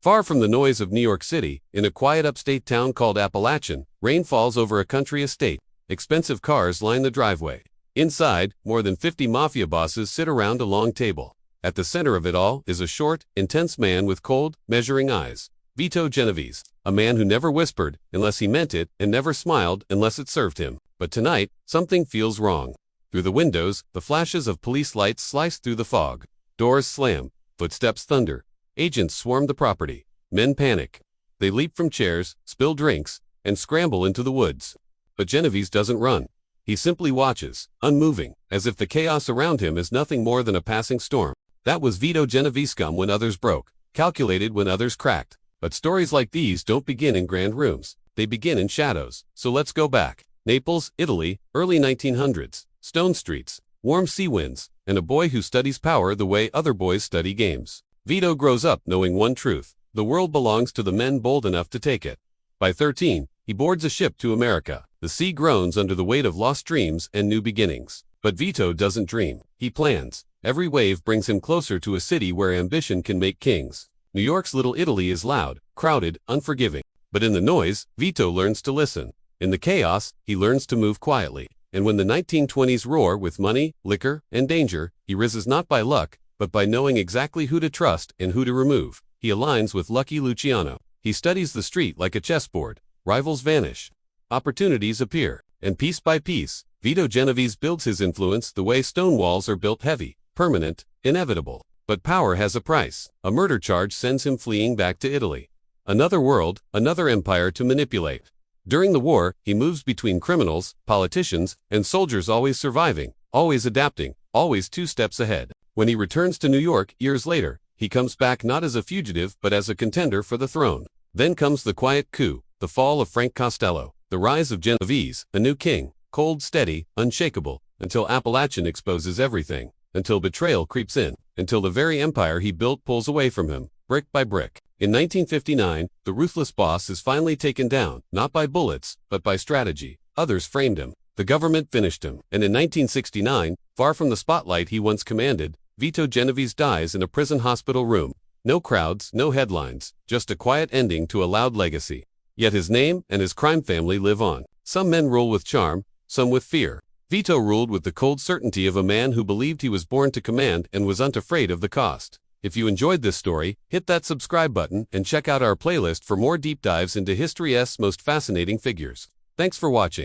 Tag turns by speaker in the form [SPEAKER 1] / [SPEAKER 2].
[SPEAKER 1] Far from the noise of New York City, in a quiet upstate town called Appalachian, rain falls over a country estate. Expensive cars line the driveway. Inside, more than 50 mafia bosses sit around a long table. At the center of it all is a short, intense man with cold, measuring eyes. Vito Genovese, a man who never whispered unless he meant it and never smiled unless it served him. But tonight, something feels wrong. Through the windows, the flashes of police lights slice through the fog. Doors slam. Footsteps thunder. Agents swarm the property. Men panic. They leap from chairs, spill drinks, and scramble into the woods. But Genovese doesn't run. He simply watches, unmoving, as if the chaos around him is nothing more than a passing storm. That was Vito Genovese, scum when others broke, calculated when others cracked. But stories like these don't begin in grand rooms. They begin in shadows. So let's go back. Naples, Italy, early 1900s. Stone streets, warm sea winds, and a boy who studies power the way other boys study games. Vito grows up knowing one truth: the world belongs to the men bold enough to take it. By 13, he boards a ship to America. The sea groans under the weight of lost dreams and new beginnings. But Vito doesn't dream. He plans. Every wave brings him closer to a city where ambition can make kings. New York's Little Italy is loud, crowded, unforgiving. But in the noise, Vito learns to listen. In the chaos, he learns to move quietly. And when the 1920s roar with money, liquor, and danger, he rises not by luck, but by knowing exactly who to trust and who to remove. He aligns with Lucky Luciano. He studies the street like a chessboard. Rivals vanish. Opportunities appear. And piece by piece, Vito Genovese builds his influence the way stone walls are built: heavy, permanent, inevitable. But power has a price. A murder charge sends him fleeing back to Italy. Another world, another empire to manipulate. During the war, he moves between criminals, politicians, and soldiers, always surviving, always adapting, always 2 steps ahead. When he returns to New York years later, he comes back not as a fugitive but as a contender for the throne. Then comes the quiet coup, the fall of Frank Costello, the rise of Genovese, a new king, cold, steady, unshakable, until Appalachian exposes everything, until betrayal creeps in, until the very empire he built pulls away from him, brick by brick. In 1959, the ruthless boss is finally taken down, not by bullets, but by strategy. Others framed him. The government finished him. And in 1969, far from the spotlight he once commanded, Vito Genovese dies in a prison hospital room. No crowds, no headlines, just a quiet ending to a loud legacy. Yet his name and his crime family live on. Some men rule with charm, some with fear. Vito ruled with the cold certainty of a man who believed he was born to command and was unafraid of the cost. If you enjoyed this story, hit that subscribe button and check out our playlist for more deep dives into history's most fascinating figures. Thanks for watching.